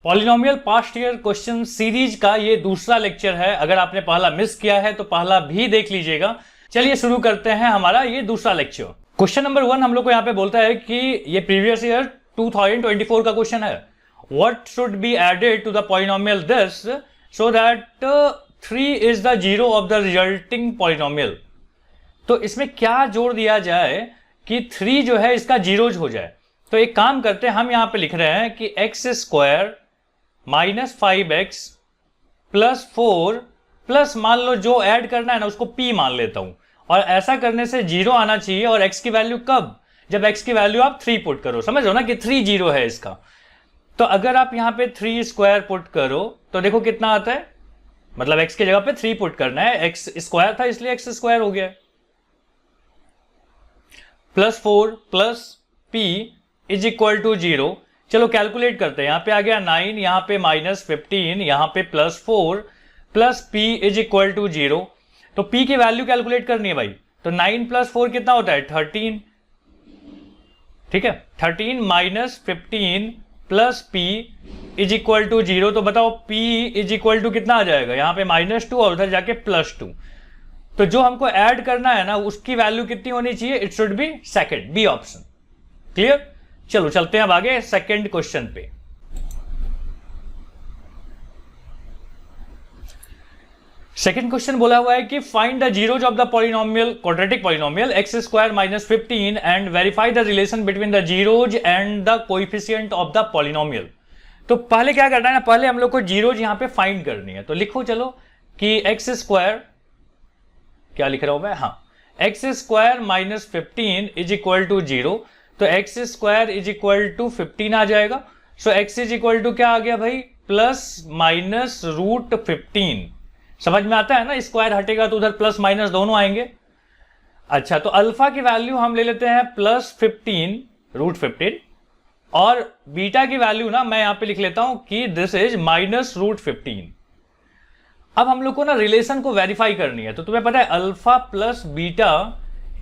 Polynomial past year question series का ये दूसरा लेक्चर है। अगर आपने पहला मिस किया है तो पहला भी देख लीजिएगा। चलिए शुरू करते हैं हमारा ये दूसरा लेक्चर। क्वेश्चन नंबर 1 हम लोग को यहाँ पे बोलता है कि ये प्रीवियस ईयर 2024 का क्वेश्चन है। What should be added to the polynomial this so that 3 is the zero of the resulting polynomial. तो इसमें क्या जोड़ दिया जाए कि 3 जो है इसका जीरोज हो जाए। तो एक काम करते हैं, हम यहां पे लिख रहे हैं कि x square minus 5x plus 4 plus मान लो जो ऐड करना है ना उसको p मान लेता हूं, और ऐसा करने से जीरो आना चाहिए। और x की वैल्यू कब? जब x की वैल्यू आप 3 पुट करो। समझ रहे हो ना कि 3 जीरो है इसका। तो अगर आप यहां पे 3 स्क्वायर पुट करो तो देखो कितना आता है, मतलब x की जगह पे 3 पुट करना है। x स्क्वायर था इसलिए x स्क्वायर हो गया, plus 4 plus p is equal to 0। चलो कैलकुलेट करते हैं। यहां पे आ गया 9, यहां पे माइनस 15, यहां पे plus 4 plus p is equal to 0। तो p की वैल्यू कैलकुलेट करनी है भाई। तो 9 प्लस 4 कितना होता है? 13। ठीक है, 13 minus 15 plus p is equal to 0। तो बताओ p इज इक्वल टू कितना आ जाएगा? यहां पे -2 और उधर जाके +2। तो जो हमको ऐड करना है ना उसकी वैल्यू कितनी होनी चाहिए? It should be second, B option. Clear? चलो चलते हैं अब आगे सेकंड क्वेश्चन पे। सेकंड क्वेश्चन बोला हुआ है कि find the zeros of the polynomial quadratic polynomial X square minus 15 and verify the relation between the zeros and the coefficient of the polynomial. तो पहले क्या करना है ना, पहले हम लोग को जीरोज यहां पे फाइंड करनी है। तो लिखो चलो कि एक्स स्क्वायर, क्या लिख रहा हूं मैं, हाँ, X square minus 15 is equal to 0। तो X square is equal to 15 आ जाएगा। So X is equal to क्या आ गया भाई? Plus minus root 15। समझ में आता है ना, स्क्वायर हटेगा तो उधर प्लस माइनस दोनों आएंगे। अच्छा, तो अल्फा की वैल्यू हम ले लेते हैं प्लस 15 रूट 15, और बीटा की वैल्यू ना मैं यहां पे लिख लेता हूं कि दिस इज माइनस रूट 15। अब हम लोग को ना रिलेशन को वेरीफाई करनी है। तो तुम्हें पता है alpha plus beta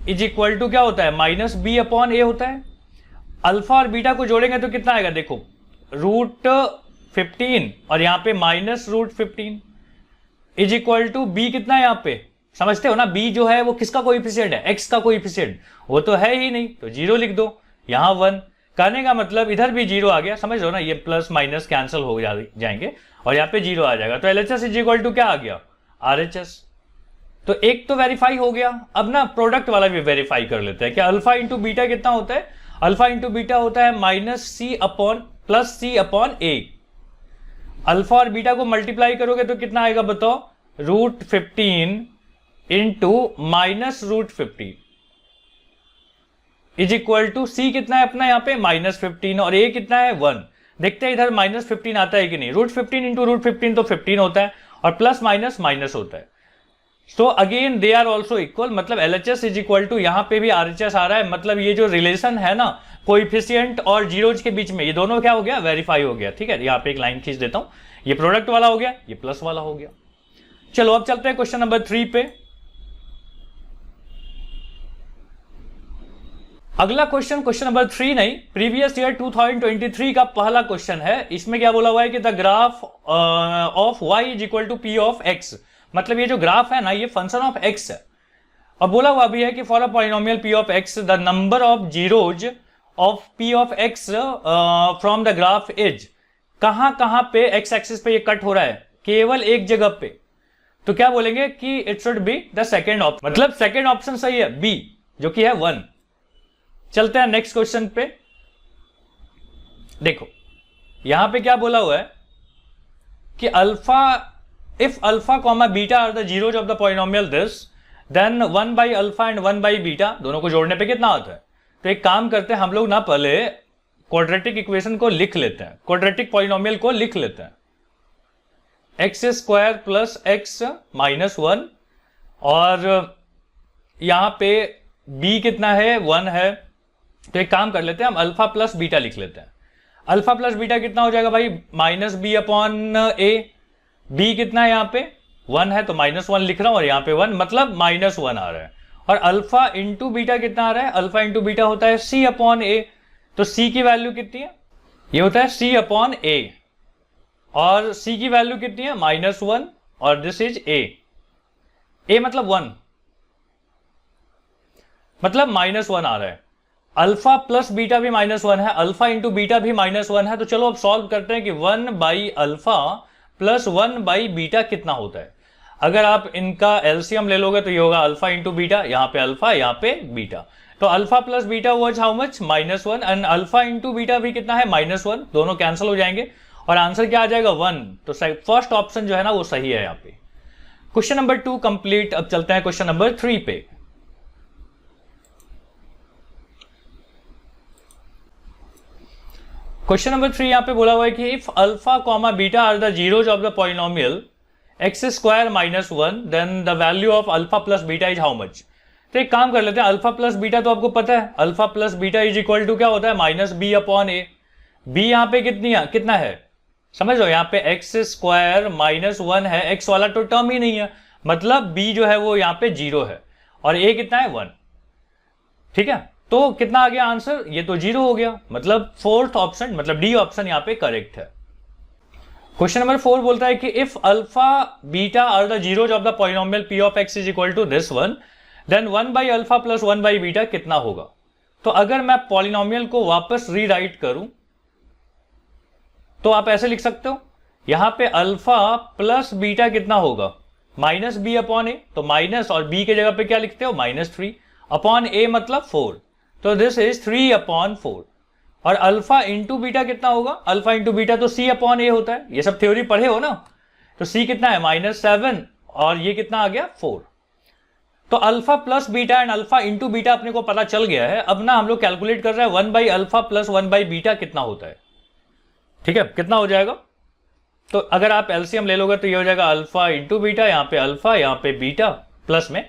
is equal to क्या होता है? माइनस बी अपॉन ए होता है। अल्फा और बीटा को जोड़ेंगे तो कितना आएगा? देखो, रूट 15 और यहां पे minus root 15 is equal to B कितना है यहां पे? समझते हो ना, बी जो है वो किसका कोएफिशिएंट है? एक्स का कोएफिशिएंट। वो तो है ही नहीं, तो 0 लिख दो। यहां 1 करने का मतलब इधर भी 0 आ गया। समझ रहे हो ना, ये प्लस माइनस कैंसिल हो जाएंगे और यहां पे 0 आ जाएगा। तो एलएचएस इज इक्वल टू क्या आ गया? आरएचएस। तो एक तो वेरीफाई हो गया। अब ना प्रोडक्ट वाला भी वेरीफाई कर लेते हैं कि अल्फा इंटू बीटा कितना होता है? अल्फा इंटू बीटा होता है minus C upon plus C upon A. Alpha और बीटा को मल्टीप्लाई करोगे तो कितना आएगा बताओ? Root 15 into minus root 15 is equal to C कितना है अपना यहाँ पे? माइनस 15, और ए कितना है? 1। देखते हैं इधर माइनस 15 आता है कि नहीं। रूट 15 इंटू रूट 15 तो 15 होता है, और प्लस माइनस माइनस होता है। So again they are also equal, मतलब एलएचएस इज इक्वल टू, यहां पे भी आरएचएस आ रहा है। मतलब ये जो रिलेशन है ना कोएफिशिएंट और जीरोज के बीच में, ये दोनों क्या हो गया? वेरीफाई हो गया। ठीक है, यहां पे एक लाइन खींच देता हूं। ये प्रोडक्ट वाला हो गया, ये प्लस वाला हो गया। चलो अब चलते हैं क्वेश्चन नंबर 3 पे। अगला क्वेश्चन, क्वेश्चन नंबर 3 नहीं, प्रीवियस ईयर 2023 का पहला क्वेश्चन है। इसमें क्या बोला हुआ है कि the graph of y is equal to P of x। मतलब ये जो ग्राफ है ना ये फंक्शन ऑफ x है। और बोला हुआ भी है कि for a polynomial p of x the number of zeros of p of x from the graph is. कहां पे x एक्सिस पे ये कट हो रहा है? केवल एक जगह पे। तो क्या बोलेंगे कि it should be the second option, मतलब सेकेंड ऑप्शन सही है, बी, जो कि है 1। चलते हैं नेक्स्ट क्वेश्चन पे। देखो यहां पे क्या बोला हुआ है कि alpha, if alpha comma beta are the zeros of the polynomial this, then 1 by alpha and 1 by beta दोनों को जोड़ने पे कितना आता है? तो एक काम करते हैं हम लोग ना, पहले क्वाड्रेटिक इक्वेशन को लिख लेते हैं, क्वाड्रेटिक पॉलिनोमियल को लिख लेते हैं। X square plus x minus 1, और यहां पे b कितना है? 1 है। तो एक काम कर लेते हैं, हम अल्फा प्लस बीटा लिख लेते हैं। अल्फा प्लस बीटा कितना हो जाएगा भाई? माइनस बी अपॉन ए। b कितना है यहाँ पे? 1 है, तो -1 लिख रहा हूं, और यहाँ पे 1, मतलब -1 आ रहा है। और अल्फा इंटू बीटा कितना आ रहा है? अल्फा इंटू बीटा होता है c अपॉन ए। तो c की वैल्यू कितनी है? ये होता है c अपॉन ए। और c की वैल्यू कितनी है -1 और दिस इज a मतलब 1, मतलब -1 आ रहा है। अल्फा प्लस बीटा भी -1 है, अल्फा इंटू बीटा भी -1 है। तो चलो अब सॉल्व करते हैं कि 1/अल्फा प्लस 1/बीटा कितना होता है। अगर आप इनका एलसीएम ले लोगे तो ये होगा अल्फा इंटू बीटा, यहाँ पे अल्फा यहाँ पे बीटा। तो alpha plus beta was how much -1 and alpha into beta भी कितना है -1, दोनों कैंसिल हो जाएंगे और आंसर क्या आ जाएगा 1। तो फर्स्ट ऑप्शन जो है ना वो सही है यहाँ पे। Question number 2 complete. अब चलते हैं क्वेश्चन नंबर 3 पे। क्वेश्चन नंबर 3 यहां पे बोला हुआ है कि if alpha comma beta are the zeros of the polynomial x² - 1 then the value of alpha plus beta is how much. तो एक काम कर लेते हैं, अल्फा प्लस बीटा तो आपको पता है, alpha plus beta is equal to क्या होता है -b/a। b यहां पे कितना है समझ लो, यहां पे x² - 1 है, x वाला तो टर्म ही नहीं है, मतलब b जो है वो यहां पे 0 है और a कितना है 1। ठीक है, तो कितना आ गया आंसर, ये तो 0 हो गया, मतलब फोर्थ ऑप्शन मतलब डी ऑप्शन यहां पे करेक्ट है। क्वेश्चन नंबर 4 बोलता है कि if alpha beta are the zeros of the polynomial p of x is equal to this one then 1/अल्फा प्लस 1/बीटा कितना होगा। तो अगर मैं पॉलिनोमियल को वापस रीराइट करूं तो आप ऐसे लिख सकते हो, यहां पे अल्फा प्लस बीटा कितना होगा -b/a। तो माइनस और b के जगह पे क्या लिखते हो -3 अपॉन a मतलब 4, तो दिस इज 3/4। और अल्फा इंटू बीटा कितना होगा, अल्फा इंटू बीटा तो c/a होता है, ये सब थ्योरी पढ़े हो ना। तो c कितना है -7 और ये कितना आ गया 4। तो alpha plus beta and alpha into beta अपने को पता चल गया है। अब ना हम लोग कैलकुलेट कर रहे हैं 1/अल्फा प्लस 1/बीटा कितना होता है। ठीक है, कितना हो जाएगा, तो अगर आप एलसीएम ले लोगे तो ये हो जाएगा अल्फा इंटू बीटा, यहाँ पे अल्फा यहाँ पे बीटा प्लस में,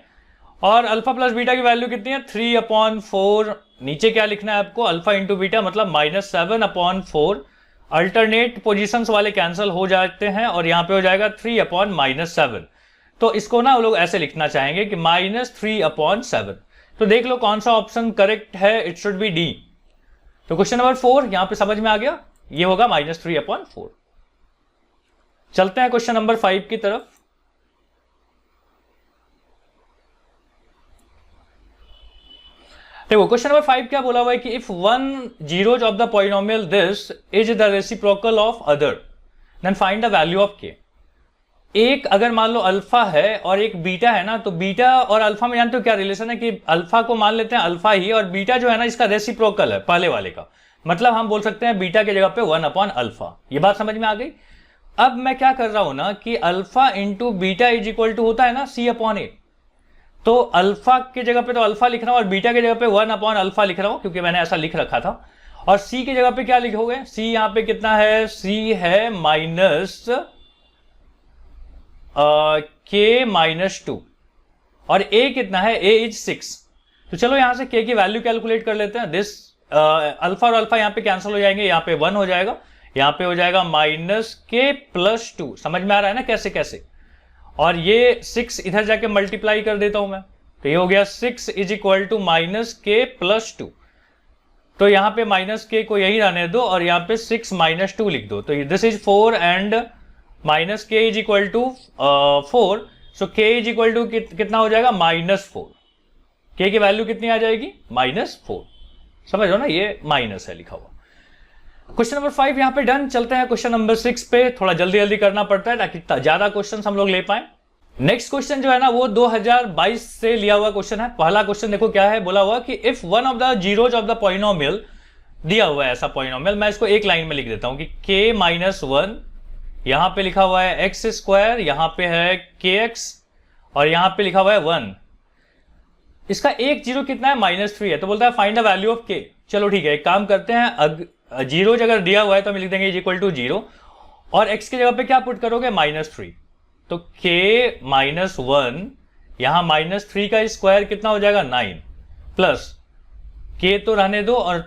और अल्फा प्लस बीटा की वैल्यू कितनी है 3/4। नीचे क्या लिखना है आपको, अल्फा इंटू बीटा मतलब -7/4। अल्टरनेट पोजीशंस वाले कैंसिल हो जाते हैं और यहां पे हो जाएगा 3/-7। तो इसको ना वो लोग ऐसे लिखना चाहेंगे कि -3/7। तो देख लो कौन सा ऑप्शन करेक्ट है, इट शुड बी डी। तो क्वेश्चन नंबर 4 यहां पे समझ में आ गया, ये होगा -3/4। चलते हैं क्वेश्चन नंबर 5 की तरफ। देखो क्वेश्चन नंबर 5 क्या बोला हुआ है कि if one zeros of the polynomial this is the reciprocal of other than find the value of के। एक अगर मान लो अल्फा है और एक बीटा है ना, तो बीटा और अल्फा में जानते हो क्या रिलेशन है कि अल्फा को मान लेते हैं अल्फा ही और बीटा जो है ना इसका रेसिप्रोकल है पहले वाले का, मतलब हम बोल सकते हैं बीटा की जगह पे 1/अल्फा। ये बात समझ में आ गई। अब मैं क्या कर रहा हूं ना कि alpha into beta is equal to होता है ना c/a। तो अल्फा की जगह पे तो अल्फा लिख रहा हूं और बीटा की जगह पे 1/अल्फा लिख रहा हूं क्योंकि मैंने ऐसा लिख रखा था। और सी की जगह पे क्या लिखोगे, सी यहां पे कितना है, सी है -k-2 और a कितना है, a इज 6। तो चलो यहां से k की वैल्यू कैलकुलेट कर लेते हैं। दिस अल्फा और अल्फा यहां पे कैंसिल हो जाएंगे, यहां पे 1 हो जाएगा, यहां पे हो जाएगा -k+2। समझ में आ रहा है ना कैसे कैसे। और ये 6 इधर जाके मल्टीप्लाई कर देता हूं मैं, तो ये हो गया 6 इज इक्वल टू -k+2। तो यहां पे -k को यही रहने दो और यहां पे 6 - 2 लिख दो। तो this is 4 and -k is equal to 4। So k is equal to कितना हो जाएगा -4। k की वैल्यू कितनी आ जाएगी -4। समझ लो ना, ये माइनस है लिखा हुआ। क्वेश्चन नंबर 5 यहां पे डन। चलते हैं क्वेश्चन नंबर 6 पे, थोड़ा जल्दी जल्दी करना पड़ता है ताकि ज्यादा क्वेश्चन हम लोग ले पाए। नेक्स्ट क्वेश्चन जो है ना वो 2022 से लिया हुआ क्वेश्चन है। पहला क्वेश्चन देखो क्या है, बोला हुआ कि if one of the zeros of the polynomial, दिया हुआ है ऐसा पॉलिनोमियल, मैं इसको एक लाइन में लिख देता हूं कि k-1, यहां पे लिखा हुआ है x², यहां पे है kx और यहां पे लिखा हुआ है 1। इसका एक जीरो कितना है -3 है, तो बोलता है find the value of k। चलो ठीक है, एक काम करते हैं, जीरोज अगर दिया हुआ है तो हम लिख देंगे इज इक्वल टू 0 और x की जगह पे क्या पुट करोगे -3। तो k-1 यहां -3 का स्क्वायर कितना हो जाएगा 9 प्लस k तो रहने दो और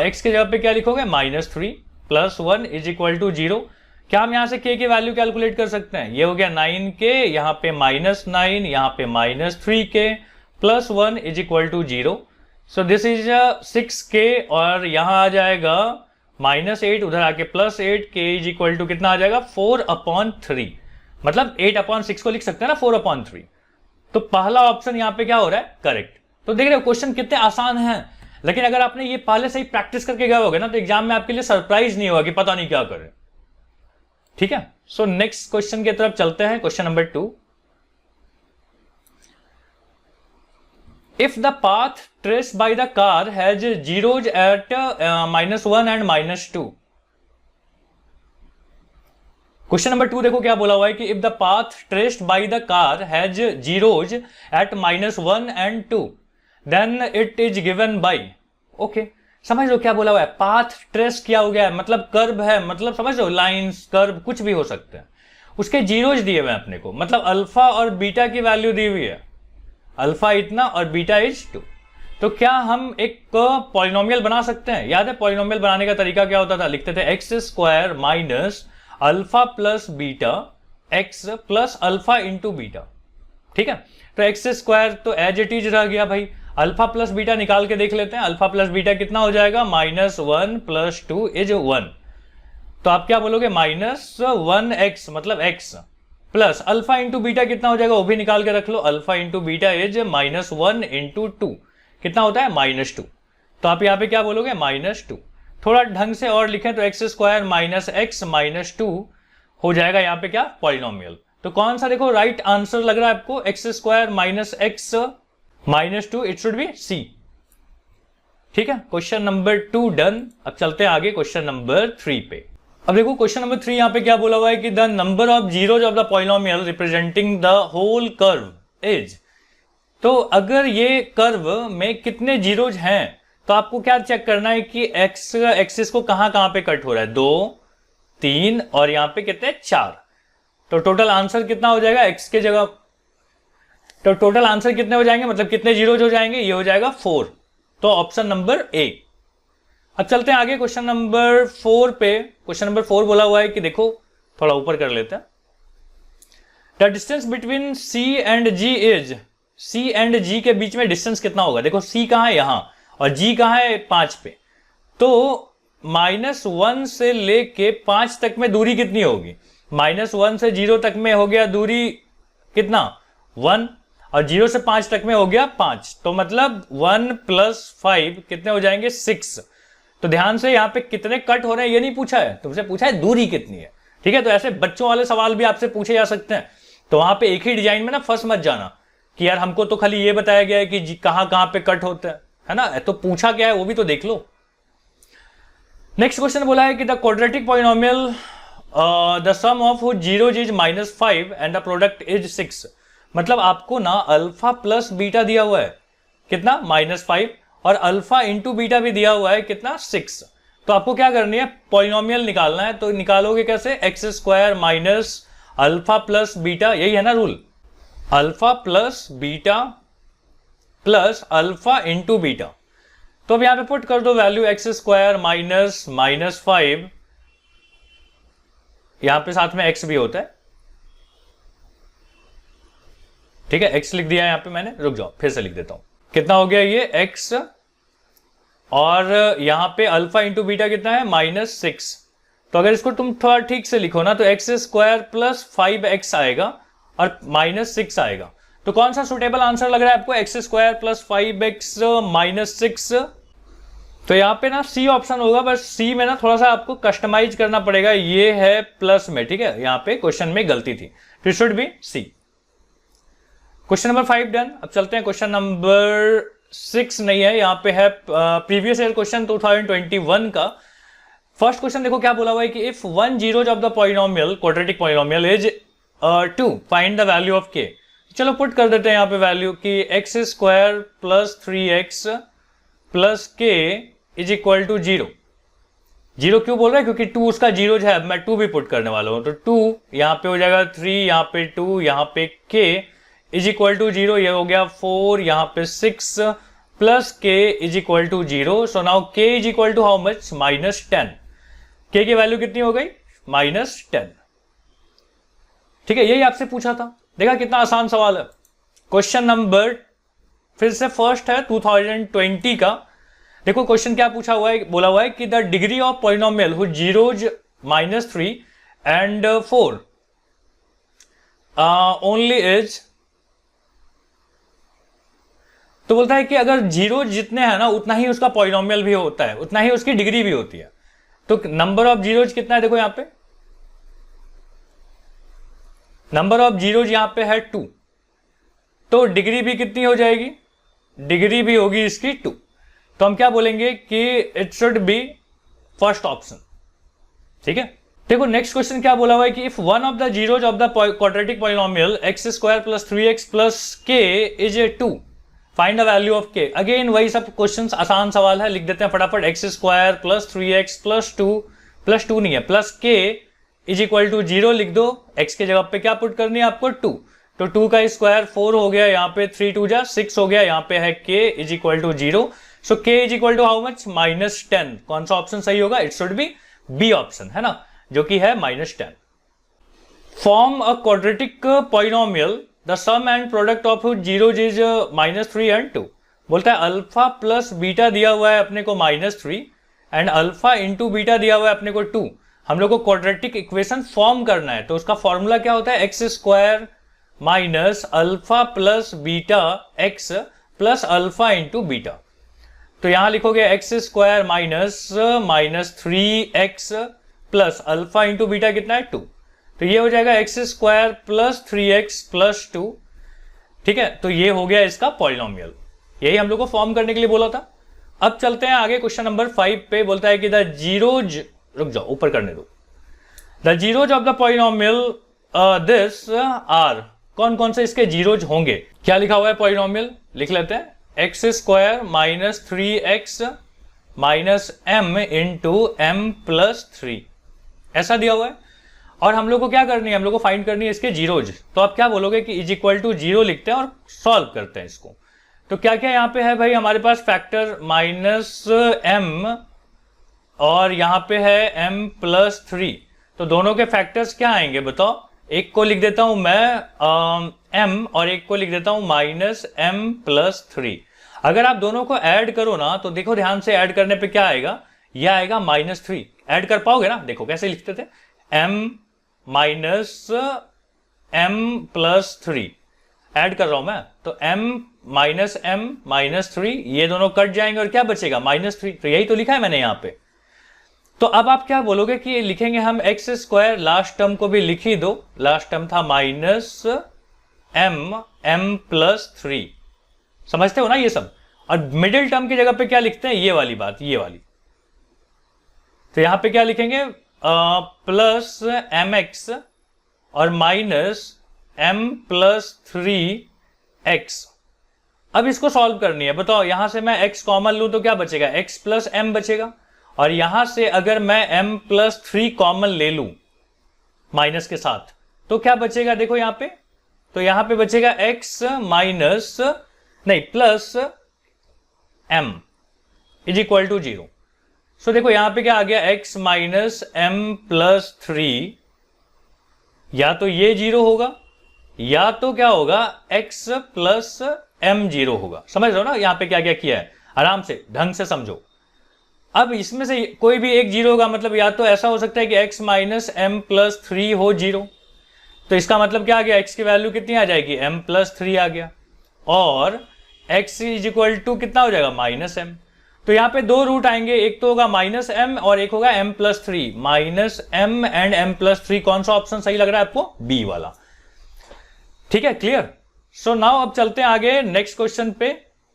x की जगह पे क्या लिखोगे -3 + 1 इज इक्वल टू 0। क्या हम यहां से k की वैल्यू कैलकुलेट कर सकते हैं, ये हो गया 9k, यहां पे -9, यहां पे -3k + 1 is equal to 0। So this is 6k और यहां आ जाएगा -8 उधर आके +8, k इज इक्वल टू कितना आ जाएगा 4/3, मतलब 8/6 को लिख सकते हैं ना 4/3। तो पहला ऑप्शन यहां पे क्या हो रहा है, करेक्ट। तो देख रहे हो क्वेश्चन कितने आसान हैं, लेकिन अगर आपने ये पहले से ही प्रैक्टिस करके गए होगे ना तो एग्जाम में आपके लिए सरप्राइज नहीं होगा कि पता नहीं क्या करें। ठीक है, सो नेक्स्ट क्वेश्चन की तरफ चलते हैं, question number 2। If the path traced by the car has zeros at -1 and -2, question number 2 देखो क्या बोला हुआ है कि if the path traced by the car has zeros at -1 and 2 then it is given by. Okay, समझ लो क्या बोला हुआ है, पाथ ट्रेस किया हो गया है, मतलब कर्व है, मतलब समझ लो लाइंस कर्व कुछ भी हो सकते हैं, उसके जीरोज दिए हुए हैं अपने को, मतलब अल्फा और बीटा की वैल्यू दी हुई है, अल्फा इतना और बीटा इज 2। तो क्या हम एक पॉलिनोमियल बना सकते हैं? याद है पॉलिनोमियल बनाने का तरीका क्या होता था, लिखते थे x² minus alpha plus beta x plus alpha into beta. ठीक है, तो x² तो एज इट इज रह गया भाई, अल्फा प्लस बीटा निकाल के देख लेते हैं, अल्फा प्लस बीटा कितना हो जाएगा, -1 + 2 इज 1। तो आप क्या बोलोगे, -1x मतलब x plus alpha into beta कितना हो जाएगा, वो भी निकाल के रख लो, अल्फा इंटू बीटा इज -1 × 2 कितना होता है, -2। तो आप यहाँ पे क्या बोलोगे, -2। थोड़ा ढंग से और लिखें तो x² माइनस x माइनस 2 हो जाएगा यहाँ पे क्या, पॉलिनोमियल। तो कौन सा देखो राइट आंसर लग रहा है आपको, x² minus x minus 2, it should B C। ठीक है, क्वेश्चन नंबर 2 डन। अब चलते हैं आगे क्वेश्चन नंबर 3 पे। अब देखो क्वेश्चन नंबर 3 यहां पे क्या बोला हुआ है कि the number of zeros of the polynomial representing the whole curve is. तो अगर ये कर्व में कितने जीरोज हैं तो आपको क्या चेक करना है कि एक्स एक्सिस को कहां पे कट हो रहा है, 2, 3 और यहां पे कितने 4। तो टोटल आंसर कितना हो जाएगा एक्स के जगह, तो टोटल आंसर कितने हो जाएंगे, मतलब कितने जीरोज हो जाएंगे, ये हो जाएगा 4। तो ऑप्शन नंबर ए। अब चलते हैं आगे क्वेश्चन नंबर 4 पे। क्वेश्चन नंबर 4 बोला हुआ है कि देखो थोड़ा ऊपर कर लेते हैं, the distance between C and G is, C and G के बीच में डिस्टेंस कितना होगा। देखो C कहां है, यहां, और G कहां है 5 पे। तो -1 से लेके 5 तक में दूरी कितनी होगी, -1 से 0 तक में हो गया दूरी कितना 1, और 0 से 5 तक में हो गया 5, तो मतलब 1 + 5 कितने हो जाएंगे 6। तो ध्यान से यहाँ पे कितने कट हो रहे हैं ये नहीं पूछा है, तुमसे पूछा है दूरी कितनी है। ठीक है, तो ऐसे बच्चों वाले सवाल भी आपसे पूछे जा सकते हैं, तो वहां पे एक ही डिजाइन में ना फंस मत जाना कि यार हमको तो खाली ये बताया गया है कि कहां पे कट होता है ना, तो पूछा क्या है वो भी तो देख लो। नेक्स्ट क्वेश्चन बोला है कि the quadratic polynomial the sum of zeros is -5 and the product is 6। मतलब आपको ना अल्फा प्लस बीटा दिया हुआ है कितना, -5, और अल्फा इंटू बीटा भी दिया हुआ है कितना, 6। तो आपको क्या करनी है, पॉलिनोमियल निकालना है। तो निकालोगे कैसे, x² minus alpha plus beta, यही है ना rule, alpha plus beta plus alpha into beta. तो अब यहां पे पुट कर दो वैल्यू, x² माइनस -5, यहां पे साथ में x भी होता है। ठीक है, x लिख दिया यहां पे मैंने, रुक जाओ फिर से लिख देता हूं, कितना हो गया ये x, और यहां पे अल्फा इंटू बीटा कितना है -6। तो अगर इसको तुम थोड़ा ठीक से लिखो ना तो x² + 5x आएगा और -6 आएगा। तो कौन सा सुटेबल आंसर लग रहा है आपको, x² + 5x -6। तो यहां पे ना C ऑप्शन होगा, बस C में ना थोड़ा सा आपको कस्टमाइज करना पड़ेगा, ये है प्लस में। ठीक है, यहां पे क्वेश्चन में गलती थी, तो should be C। Question number 5 done. अब चलते हैं क्वेश्चन नंबर 6 नहीं है, यहां पे है प्रीवियस ईयर क्वेश्चन 2021 का। फर्स्ट क्वेश्चन देखो क्या बोला हुआ है कि if one zeros of the polynomial quadratic polynomial is 2 find the value of k। चलो पुट कर देते हैं यहां पे वैल्यू कि x² + 3x + k is equal to 0। 0 क्यों बोल रहा है, क्योंकि 2 उसका जीरोज है, मैं 2 भी पुट करने वाला हूं। तो 2 यहां पे हो जाएगा 3, यहां पे 2, यहां पे k इज इक्वल टू 0, ये हो गया 4, यहां पे 6 plus k is equal to 0। So now k is equal to how much, -10। k की वैल्यू कितनी हो गई, -10। ठीक है, यही आपसे पूछा था, देखा कितना आसान सवाल है। क्वेश्चन नंबर फिर से फर्स्ट है 2020 का, देखो क्वेश्चन क्या पूछा हुआ है, बोला हुआ है कि the degree of polynomial whose zeros -3 and 4 only is, तो बोलता है कि अगर जीरो जितने हैं ना उतना ही उसका पॉलिनोमियल भी होता है, उतना ही उसकी डिग्री भी होती है। तो नंबर ऑफ जीरोज कितना है, देखो यहां पे नंबर ऑफ जीरोज यहां पे है 2, तो डिग्री भी कितनी हो जाएगी, डिग्री भी होगी इसकी 2। तो हम क्या बोलेंगे कि it should B first option. ठीक है, देखो नेक्स्ट क्वेश्चन क्या बोला हुआ है कि if one of the zeros of the quadratic polynomial x² + 3x + k is a 2, find the value of k। Again वही सब क्वेश्चंस, आसान सवाल है, लिख देते हैं फटाफट। x² + 3x + 2 प्लस 2 नहीं है, plus k is equal to 0 लिख दो। x के जगह पे क्या पुट करनी है आपको, 2, तो 2 का स्क्वायर 4 हो गया, यहाँ पे 3 2 जा 6 हो गया, यहाँ पे है k is equal to 0। So k is equal to how much, -10। कौन सा ऑप्शन सही होगा, it should be B option, है ना, जो कि है -10। Form a quadratic polynomial the sum and product of zeros is -3 and 2। बोलता है अल्फा प्लस बीटा दिया हुआ है अपने को -3 एंड अल्फा इंटू बीटा दिया हुआ है अपने को 2। हम लोग को क्वाड्रेटिक इक्वेशन फॉर्म करना है, तो उसका फॉर्मूला क्या होता है, x² minus alpha plus beta x plus alpha into beta. तो यहां लिखोगे x² minus 3x plus alpha into beta कितना है 2, तो ये हो जाएगा x² प्लस 3x प्लस 2। ठीक है, तो ये हो गया इसका पॉलिनोमियल, यही हम लोग को फॉर्म करने के लिए बोला था। अब चलते हैं आगे क्वेश्चन नंबर 5 पे। बोलता है कि द जीरोज, रुक जाओ ऊपर करने दो, the zeros of the polynomial this are, कौन कौन से इसके जीरोज होंगे। क्या लिखा हुआ है पॉलिनोमियल, लिख लेते हैं, x² minus 3x minus m into m plus 3, ऐसा दिया हुआ है। और हम लोग को क्या करनी है, हम लोग को फाइंड करनी है इसके जीरोज। तो आप क्या बोलोगे कि इज इक्वल टू 0 लिखते हैं और सॉल्व करते हैं इसको। तो क्या क्या यहां पे है भाई, हमारे पास फैक्टर -m और यहां पे है m प्लस 3, तो दोनों के फैक्टर्स क्या आएंगे बताओ। एक को लिख देता हूं मैं m और एक को लिख देता हूं -m प्लस 3। अगर आप दोनों को ऐड करो ना, तो देखो ध्यान से, ऐड करने पे क्या आएगा, यह आएगा -3। ऐड कर पाओगे ना, देखो कैसे लिखते थे, m minus m plus 3, add कर रहा हूं मैं, तो m माइनस m माइनस 3, ये दोनों कट जाएंगे और क्या बचेगा, -3। तो यही तो लिखा है मैंने यहां पे। तो अब आप क्या बोलोगे कि लिखेंगे हम x², लास्ट टर्म को भी लिख ही दो, लास्ट टर्म था -m प्लस 3, समझते हो ना ये सब। और मिडिल टर्म की जगह पे क्या लिखते हैं, ये वाली बात, ये वाली। तो यहां पे क्या लिखेंगे, प्लस mx और माइनस m प्लस 3x। अब इसको सॉल्व करनी है, बताओ यहां से मैं x कॉमन लूं तो क्या बचेगा, x प्लस m बचेगा, और यहां से अगर मैं m प्लस 3 कॉमन ले लूं माइनस के साथ, तो क्या बचेगा, देखो यहां पे, तो यहां पे बचेगा x माइनस नहीं plus m is equal to 0। सो देखो यहां पे क्या आ गया, x माइनस m प्लस 3, या तो ये 0 होगा या तो क्या होगा, x प्लस m 0 होगा। समझ रहे हो ना यहां पे क्या क्या किया है, आराम से ढंग से समझो। अब इसमें से कोई भी एक 0 होगा, मतलब या तो ऐसा हो सकता है कि x माइनस m प्लस 3 हो 0, तो इसका मतलब क्या आ गया, x की वैल्यू कितनी आ जाएगी, m प्लस 3 आ गया, और x इज इक्वल टू कितना हो जाएगा, -m। तो यहां पे दो रूट आएंगे, एक तो होगा -m और एक होगा m plus 3, -m and m plus 3, कौन सा ऑप्शन सही लग रहा है आपको, बी वाला। ठीक है, क्लियर। सो नाउ अब चलते हैं आगे नेक्स्ट क्वेश्चन पे।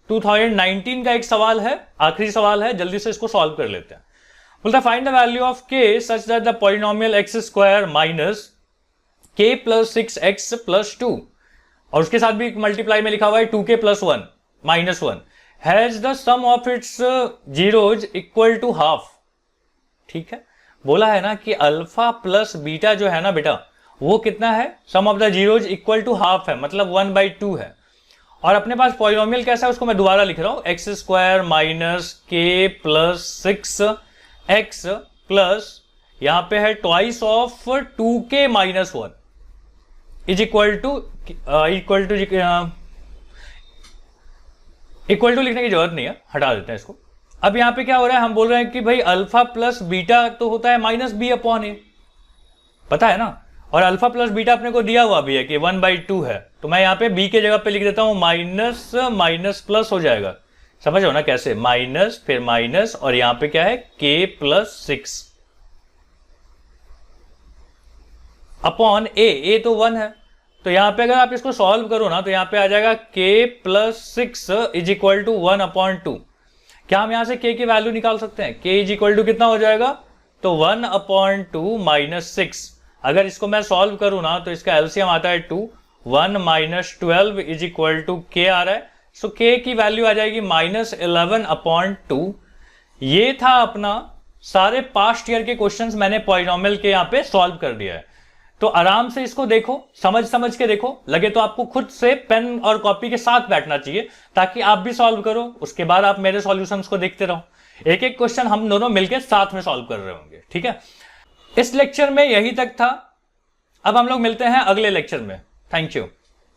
2019 का एक सवाल है, आखिरी सवाल है, जल्दी से इसको सॉल्व कर लेते हैं। बोलता है find the value of k such that the polynomial x² minus k plus 6x plus 2, और उसके साथ भी मल्टीप्लाई में लिखा हुआ है 2k plus 1 minus 1 has the sum of its zeros equal to half. ठीक है, बोला है ना कि अल्फा प्लस बीटा जो है ना बेटा, वो कितना है, sum of the zeros equal to half है, मतलब 1/2 है। और अपने पास पॉलिनोमियल कैसा है उसको मैं दोबारा लिख रहा हूं, x² minus k plus 6x plus यहां पे है twice of 2k minus 1 is equal to लिखने की जरूरत नहीं है, हटा देते हैं इसको। अब यहां पे क्या हो रहा है, हम बोल रहे हैं कि भाई अल्फा प्लस बीटा तो होता है माइनस बी अपॉन ए, पता है ना, और अल्फा प्लस बीटा अपने को दिया हुआ भी है कि 1/2 है, तो मैं यहां पे बी के जगह पे लिख देता हूं माइनस माइनस प्लस हो जाएगा, समझ रहे हो ना कैसे, माइनस फिर माइनस और यहां पे क्या है k प्लस 6 अपॉन ए तो 1 है, तो यहां पे अगर आप इसको सॉल्व करो ना तो यहां पे आ जाएगा k plus 6 is equal to 1/2। क्या हम यहां से k की वैल्यू निकाल सकते हैं, k इज इक्वल टू कितना हो जाएगा, तो 1/2 माइनस 6, अगर इसको मैं सॉल्व करूं ना तो इसका एलसीएम आता है 2, 1 minus 12 is equal to k आ रहा है, सो k की वैल्यू आ जाएगी -11/2। ये था अपना सारे पास्ट ईयर के क्वेश्चंस मैंने पॉलिनॉमियल के यहां पे सॉल्व कर दिया है। तो आराम से इसको देखो, समझ के देखो, लगे तो आपको खुद से पेन और कॉपी के साथ बैठना चाहिए ताकि आप भी सॉल्व करो, उसके बाद आप मेरे सॉल्यूशंस को देखते रहो। एक एक क्वेश्चन हम दोनों मिलकर साथ में सॉल्व कर रहे होंगे, ठीक है। इस लेक्चर में यही तक था, अब हम लोग मिलते हैं अगले लेक्चर में। Thank you.